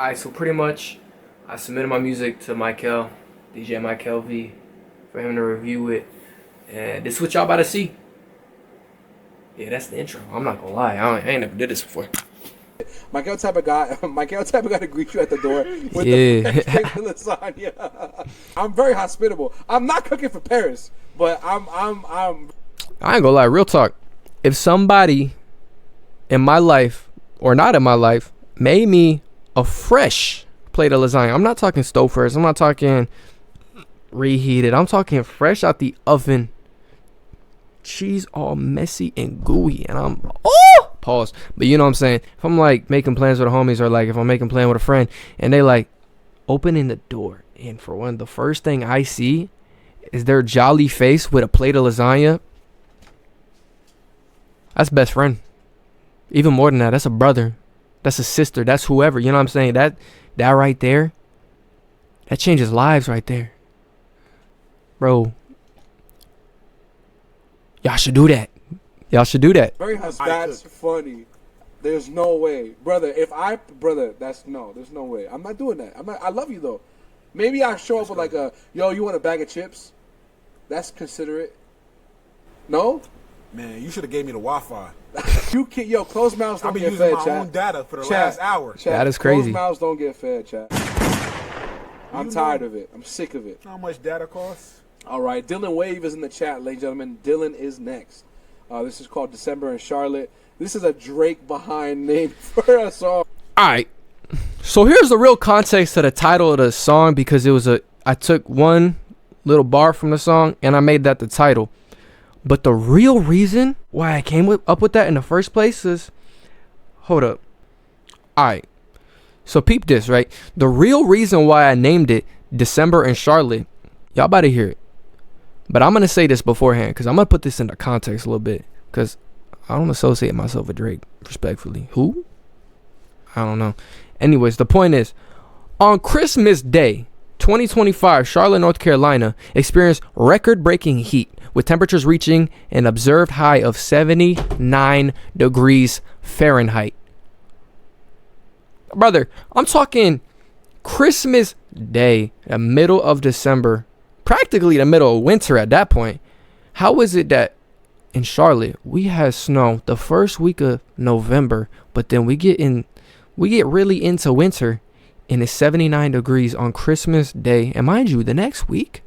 Alright, so pretty much I submitted my music to Mykael, DJ Mykael V, for him to review it. And this is what y'all about to see. Yeah, that's the intro. I'm not gonna lie, I ain't never did this before. Mykael type of guy to greet you at the door with Yeah. the lasagna. I'm very hospitable. I'm not cooking for Parris, but I'm I ain't gonna lie, real talk. If somebody in my life, or not in my life, made me a fresh plate of lasagna. I'm not talking stove first. I'm not talking reheated. I'm talking fresh out the oven. Cheese all messy and gooey. And I'm, pause. But you know what I'm saying? If I'm like making plans with the homies, or like if I'm making plans with a friend and they like opening the door, and for one, the first thing I see is their jolly face with a plate of lasagna. That's best friend. Even more than that, that's a brother. That's a sister. That's whoever. You know what I'm saying? That right there, that changes lives right there. Bro, y'all should do that. Y'all should do that. That's funny. There's no way, brother. There's no way. I'm not doing that. I love you though. Maybe I show up with like yo, you want a bag of chips? That's considerate. No? Man, you should have gave me the Wi-Fi. You can't, yo, closed mouths don't get fed, chat. I've been using my own data for the last hour. Chat. That is crazy. Closed mouths don't get fed, chat. I'm tired of it. I'm sick of it. How much data costs? All right, Dylan Wave is in the chat, ladies and gentlemen. Dylan is next. This is called December in Charlotte. This is a Drake behind name for a song. All right. So here's the real context to the title of the song, because it was I took one little bar from the song and I made that the title. But the real reason why I came up with that in the first place is, hold up. All right. So peep this, right? The real reason why I named it December in Charlotte, y'all about to hear it. But I'm going to say this beforehand, because I'm going to put this into context a little bit, because I don't associate myself with Drake, respectfully. Who? I don't know. Anyways, the point is, on Christmas Day, 2025, Charlotte, North Carolina experienced record-breaking heat, with temperatures reaching an observed high of 79 degrees Fahrenheit. Brother, I'm talking Christmas Day, the middle of December, practically the middle of winter at that point. How is it that in Charlotte we had snow the first week of November, but then we get really into winter and it's 79 degrees on Christmas Day? And mind you, the next week,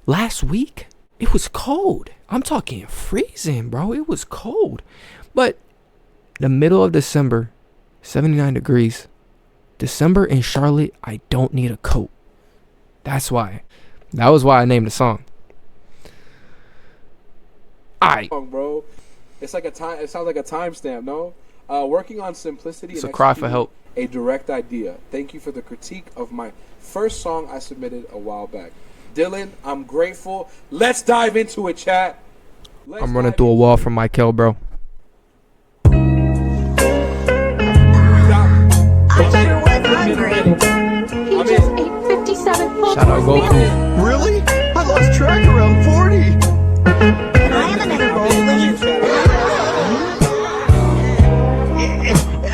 last week, it was cold. I'm talking freezing, bro. It was cold. But the middle of December, 79 degrees. December in Charlotte, I don't need a coat. That's why. That was why I named the song. Alright. Bro, it's like a time. It sounds like a timestamp, no? Working on simplicity. It's and a cry for help. A direct idea. Thank you for the critique of my first song I submitted a while back. Dylan, I'm grateful. Let's dive into it, chat. I'm running through a wall from Mykael, bro. I sure was hungry. He just ate 57 full Shout out Goku. Really? I lost track around 40. And I am another bowl, please.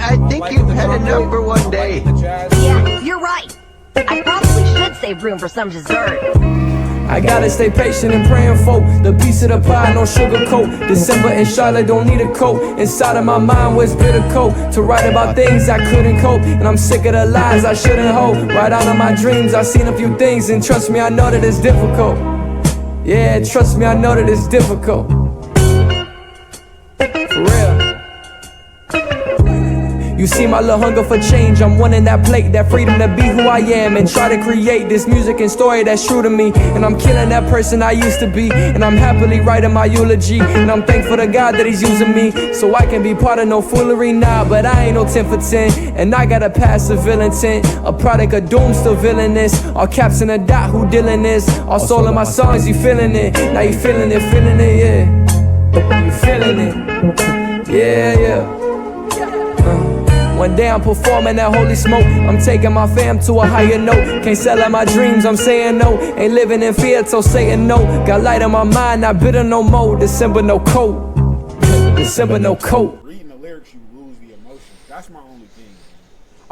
I think you've had enough for one day. Yeah, you're right. I probably should save room for some dessert. I gotta stay patient and praying for the piece of the pie, no sugar coat. December in Charlotte, don't need a coat. Inside of my mind was bitter coat to write about things I couldn't cope. And I'm sick of the lies I shouldn't hold. Right out of my dreams, I've seen a few things, and trust me, I know that it's difficult. Yeah, trust me, I know that it's difficult. For real. You see my little hunger for change, I'm wanting that plate, that freedom to be who I am, and try to create this music and story that's true to me. And I'm killing that person I used to be, and I'm happily writing my eulogy. And I'm thankful to God that he's using me, so I can be part of no foolery. Nah, but I ain't no 10 for 10, and I got a passive intent, a product of doom, still villainous. All caps in a dot, who dealing this? All soul in my songs, you feeling it. Now you feeling it, yeah. You feeling it, yeah. One day I'm performing that holy smoke. I'm taking my fam to a higher note. Can't sell out my dreams, I'm saying no. Ain't living in fear, so saying no. Got light on my mind, not bitter no more. December no coat. December no coat. Reading the lyrics, you lose the emotion. That's my only thing.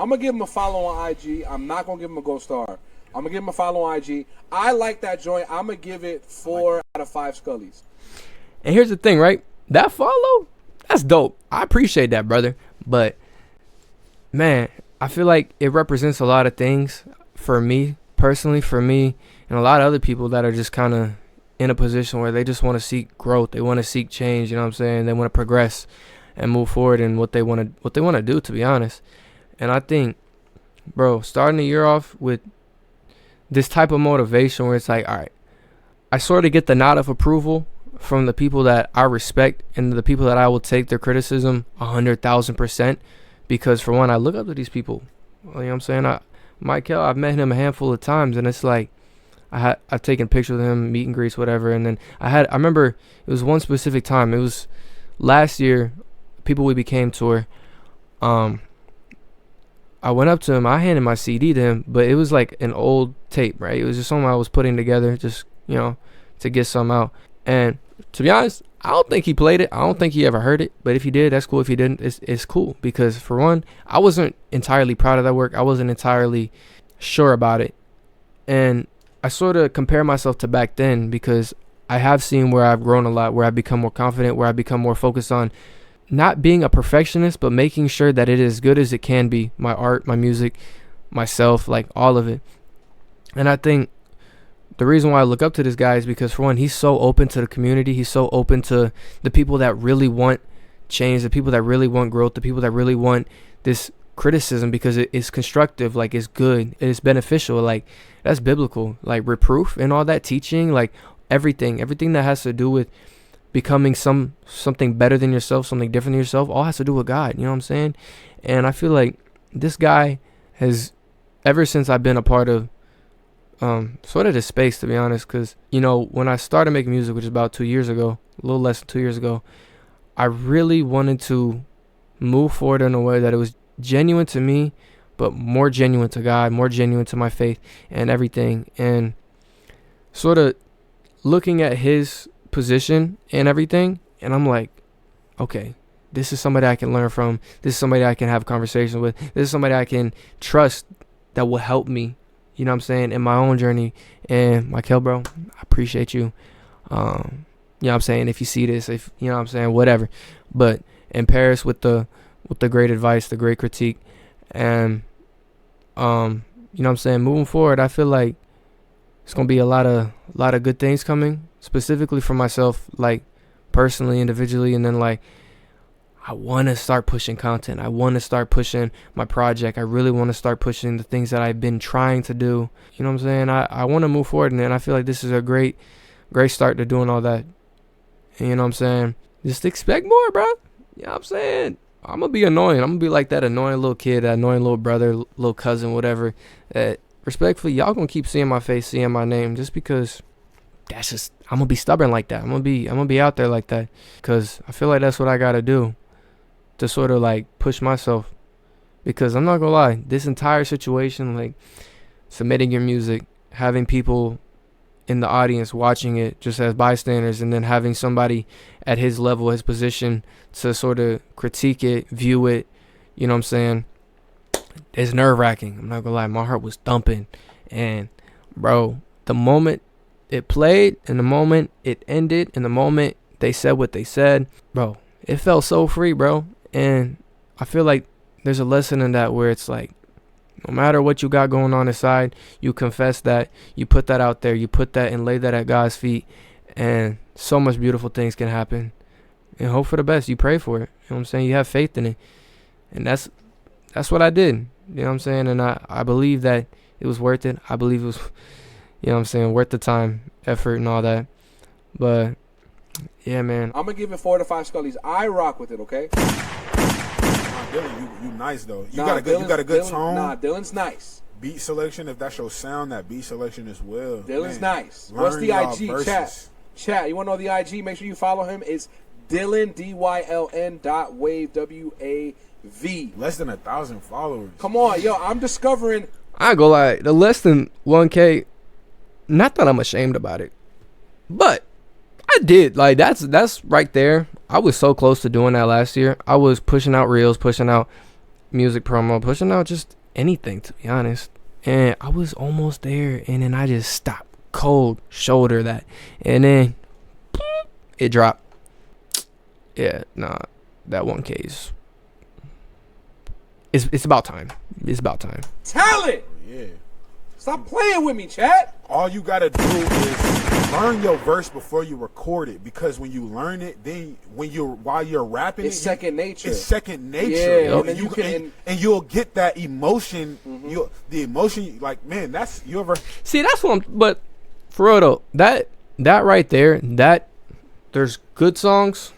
I'm gonna give him a follow on IG. I'm not gonna give him a gold star. I'm gonna give him a follow on IG. I like that joint. I'm gonna give it 4 out of 5 Scullies. And here's the thing, right? That follow, that's dope. I appreciate that, brother. But man, I feel like it represents a lot of things for me personally, for me, and a lot of other people that are just kind of in a position where they just want to seek growth. They want to seek change. You know what I'm saying? They want to progress and move forward in what they want to do, to be honest. And I think, bro, starting the year off with this type of motivation where it's like, all right, I sort of get the nod of approval from the people that I respect and the people that I will take their criticism 100,000%, because for one, I look up to these people. You know what I'm saying? Mykael, I've met him a handful of times, and it's like I've taken pictures with him, meet and greets, whatever. And then I remember it was one specific time. It was last year, People We Became tour. I went up to him. I handed my CD to him, but it was like an old tape, right? It was just something I was putting together, just, you know, to get some out. And to be honest, I don't think he played it. I don't think he ever heard it. But if he did, that's cool. If he didn't, it's cool. Because for one, I wasn't entirely proud of that work. I wasn't entirely sure about it. And I sort of compare myself to back then, because I have seen where I've grown a lot, where I've become more confident, where I've become more focused on not being a perfectionist, but making sure that it is as good as it can be. My art, my music, myself, like all of it. And I think the reason why I look up to this guy is because, for one, he's so open to the community. He's so open to the people that really want change, the people that really want growth, the people that really want this criticism, because it's constructive, like it's good, it's beneficial, like that's biblical, like reproof and all that teaching, like everything that has to do with becoming something better than yourself, something different than yourself, all has to do with God. You know what I'm saying? And I feel like this guy has, ever since I've been a part of sort of this space, to be honest, because, you know, when I started making music, which is about 2 years ago, a little less than 2 years ago, I really wanted to move forward in a way that it was genuine to me, but more genuine to God, more genuine to my faith and everything. And sort of looking at his position and everything, and I'm like, okay, this is somebody I can learn from. This is somebody I can have conversations with. This is somebody I can trust that will help me, you know what I'm saying, in my own journey. And Mykael, bro, I appreciate you. You know what I'm saying? If you see this, if you know what I'm saying, whatever. But in Parris with the great advice, the great critique, and you know what I'm saying, moving forward, I feel like it's gonna be a lot of good things coming, specifically for myself, like personally, individually, and then like I want to start pushing content. I want to start pushing my project. I really want to start pushing the things that I've been trying to do. You know what I'm saying? I want to move forward, and then I feel like this is a great start to doing all that. And you know what I'm saying? Just expect more, bro. You know what I'm saying? I'm going to be annoying. I'm going to be like that annoying little kid, that annoying little brother, little cousin, whatever. Respectfully, y'all going to keep seeing my face, seeing my name, just because that's just, I'm going to be stubborn like that. I'm going to be out there like that, because I feel like that's what I got to do to sort of like push myself. Because I'm not going to lie, this entire situation, like submitting your music, having people in the audience watching it just as bystanders, and then having somebody at his level, his position, to sort of critique it, view it, you know what I'm saying, it's nerve-wracking. I'm not gonna lie, my heart was thumping. And bro, the moment it played, and the moment it ended, and the moment they said what they said, bro, it felt so free, bro. And I feel like there's a lesson in that, where it's like, no matter what you got going on inside, you confess that, you put that out there, you put that and lay that at God's feet, and so much beautiful things can happen. And hope for the best. You pray for it. You know what I'm saying? You have faith in it. And that's what I did. You know what I'm saying? And I believe that it was worth it. I believe it was, you know what I'm saying, worth the time, effort, and all that. But yeah, man, I'm gonna give it 4 to 5 Scullies. I rock with it, okay? Dylan, you nice though. You got a good tone. Nah, Dylan's nice. Beat selection, if that's your sound, that beat selection as well. Dylan's Man, nice. What's the IG? verses. Chat. You wanna know the IG? Make sure you follow him. It's Dylan DYLN.wave WAV. Less than 1,000 followers. Come on, yo, I'm discovering. I ain't gonna lie, the less than 1K, not that I'm ashamed about it, but I did. Like, that's right there. I was so close to doing that last year. I was pushing out reels, pushing out music promo, pushing out just anything, to be honest. And I was almost there, and then I just stopped cold shoulder that, and then it dropped. Yeah, nah, that 1K is it's about time. It's about time. Talent. Yeah. Stop playing with me, chat. All you gotta do is learn your verse before you record it, because when you learn it, then while you're rapping, It's second nature. It's second nature. Yeah, and you can and you'll get that emotion. The emotion, like, man, that's your verse. See, that's what I'm. But for real though, that right there, that there's good songs,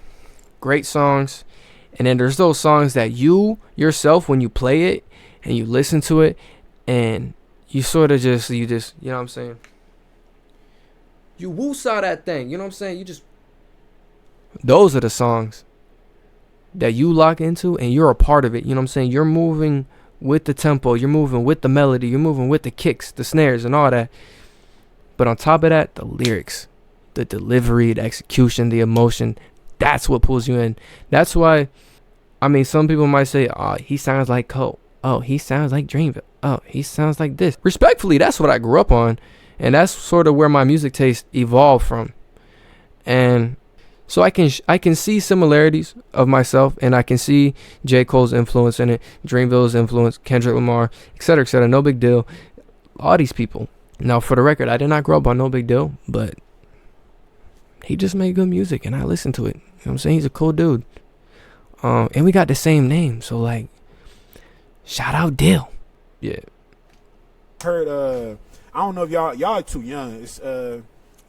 great songs, and then there's those songs that you yourself, when you play it and you listen to it, and you sort of just, you know what I'm saying? You woo-saw that thing, you know what I'm saying? You just, those are the songs that you lock into and you're a part of it, you know what I'm saying? You're moving with the tempo, you're moving with the melody, you're moving with the kicks, the snares, and all that. But on top of that, the lyrics, the delivery, the execution, the emotion, that's what pulls you in. That's why, I mean, some people might say, oh, he sounds like Cole. Oh, he sounds like Dreamville. Oh, he sounds like this. Respectfully, that's what I grew up on. And that's sort of where my music taste evolved from. And so I can see similarities of myself, and I can see J. Cole's influence in it, Dreamville's influence, Kendrick Lamar, etc., no big deal. All these people. Now, for the record, I did not grow up on No Big Deal, but he just made good music, and I listened to it. You know what I'm saying? He's a cool dude. And we got the same name, so, like, shout out Dill. Yeah. Heard, I don't know if y'all are too young. It's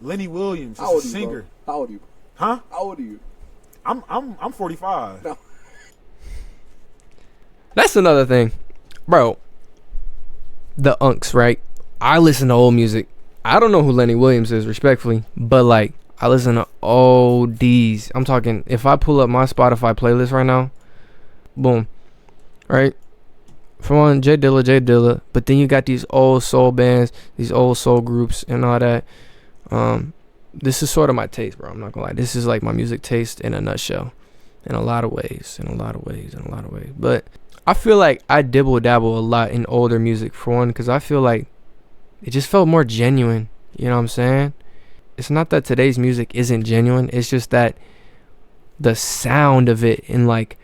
Lenny Williams. How old It's a are you, singer. bro? How old are you? Huh? How old are you? I'm 45. No. That's another thing. Bro, the unks, right? I listen to old music. I don't know who Lenny Williams is, respectfully, but, like, I listen to oldies. I'm talking, if I pull up my Spotify playlist right now, boom, right? For one, J Dilla, but then you got these old soul bands, these old soul groups, and all that. This is sort of my taste, bro. I'm not gonna lie. This is like my music taste in a nutshell, in a lot of ways. But I feel like I dibble dabble a lot in older music, for one, because I feel like it just felt more genuine. You know what I'm saying? It's not that today's music isn't genuine. It's just that the sound of it and, like,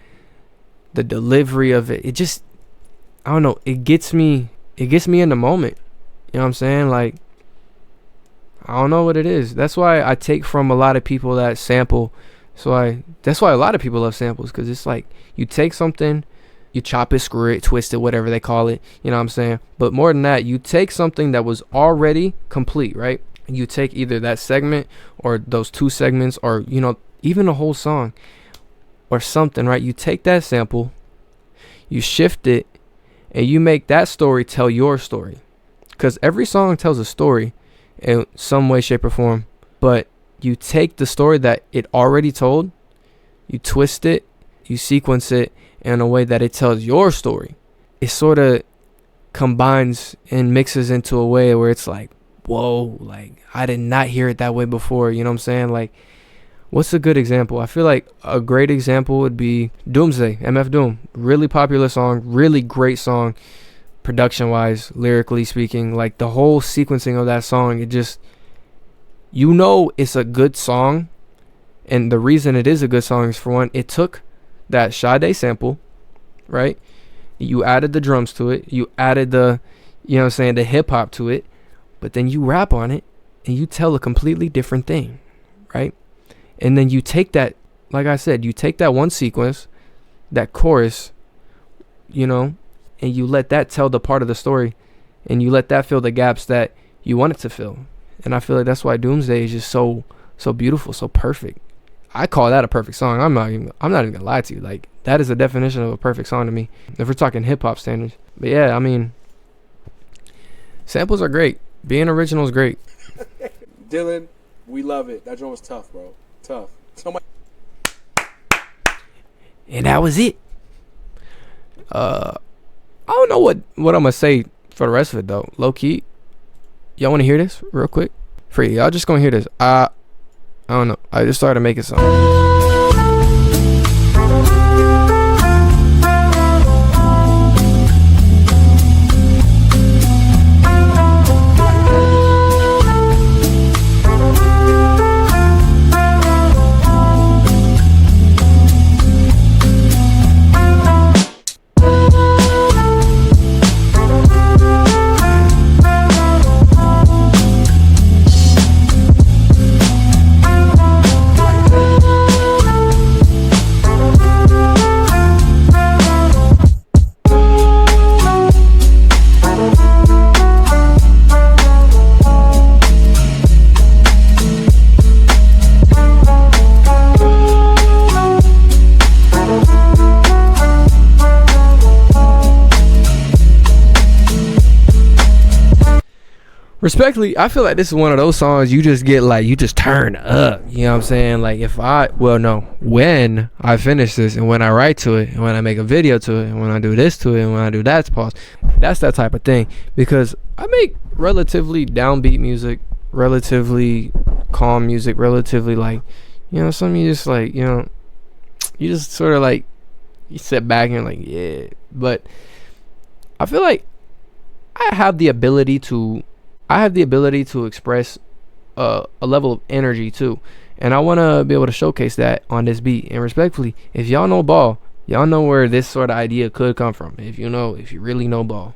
the delivery of it, it just, I don't know, it gets me in the moment. You know what I'm saying? Like, I don't know what it is. That's why I take from a lot of people that sample. That's why a lot of people love samples, because it's like you take something, you chop it, screw it, twist it, whatever they call it. You know what I'm saying? But more than that, you take something that was already complete, right? You take either that segment or those two segments, or, you know, even a whole song or something, right? You take that sample, you shift it, and you make that story tell your story. Because every song tells a story in some way, shape, or form. But you take the story that it already told, you twist it, you sequence it in a way that it tells your story. It sort of combines and mixes into a way where it's like, whoa, like, I did not hear it that way before. You know what I'm saying? Like, what's a good example? I feel like a great example would be Doomsday, MF Doom. Really popular song, really great song, production-wise, lyrically speaking. Like, the whole sequencing of that song, it just, you know, it's a good song. And the reason it is a good song is, for one, it took that Sade sample, right? You added the drums to it. You added the, you know what I'm saying, the hip-hop to it. But then you rap on it and you tell a completely different thing, right? And then you take that, like I said, you take that one sequence, that chorus, you know, and you let that tell the part of the story, and you let that fill the gaps that you want it to fill. And I feel like that's why Doomsday is just so beautiful, so perfect. I call that a perfect song. I'm not even gonna lie to you. Like, that is a definition of a perfect song to me, if we're talking hip hop standards. But yeah, I mean, samples are great. Being original is great. Dylan, we love it. That joint was tough, bro. Tough. So much. And that was it. I don't know what I'm gonna say for the rest of it though. Low key, y'all want to hear this real quick? Free, y'all just gonna hear this. I don't know. I just started making something. Respectfully, I feel like this is one of those songs you just get like, you just turn up. You know what I'm saying? Like when I finish this and when I write to it and when I make a video to it and when I do this to it and when I do that pause, that's that type of thing. Because I make relatively downbeat music, relatively calm music, relatively like, you know, some you just like, you know, you just sort of like, you sit back and like, yeah. But I feel like I have the ability to express a level of energy too, and I want to be able to showcase that on this beat. And respectfully, if y'all know ball, y'all know where this sort of idea could come from. If you really know ball.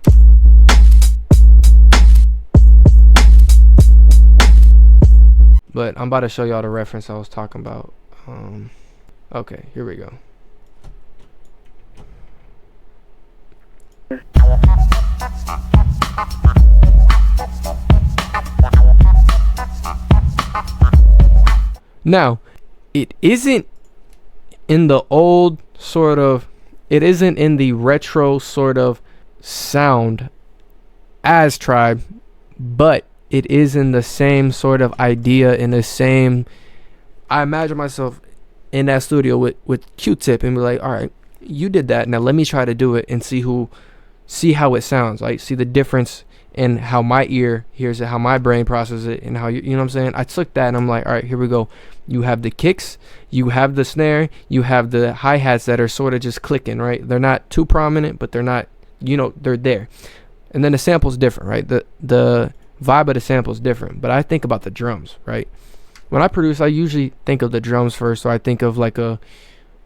But I'm about to show y'all the reference I was talking about. Okay, here we go. Now, it isn't in the old sort of, it isn't in the retro sort of sound as Tribe, but it is in the same sort of idea, in the same, I imagine myself in that studio with Q-Tip and be like, all right, you did that, now let me try to do it and see how it sounds, like see the difference in how my ear hears it, how my brain processes it, and how you know what I'm saying. I took that and I'm like, all right, here we go. You have the kicks, you have the snare, you have the hi-hats that are sort of just clicking, right? They're not too prominent, but they're not, you know, they're there. And then the sample's different, right? The vibe of the sample is different. But I think about the drums, right? When I produce, I usually think of the drums first. So I think of like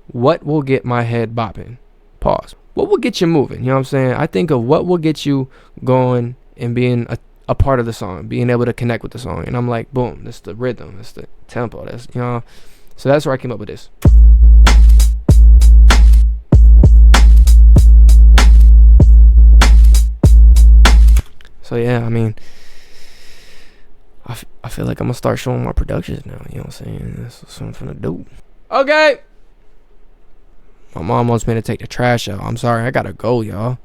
what will get my head bopping? Pause. What will get you moving? You know what I'm saying? I think of what will get you going and being a part of the song, being able to connect with the song. And I'm like, boom, that's the rhythm, that's the tempo, that's, you know. So that's where I came up with this. So yeah, I mean, I feel like I'm gonna start showing my productions now, you know what I'm saying? That's what I'm finna do. Okay. My mom wants me to take the trash out. I'm sorry, I gotta go, y'all.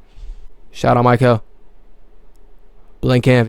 Shout out Mykael V.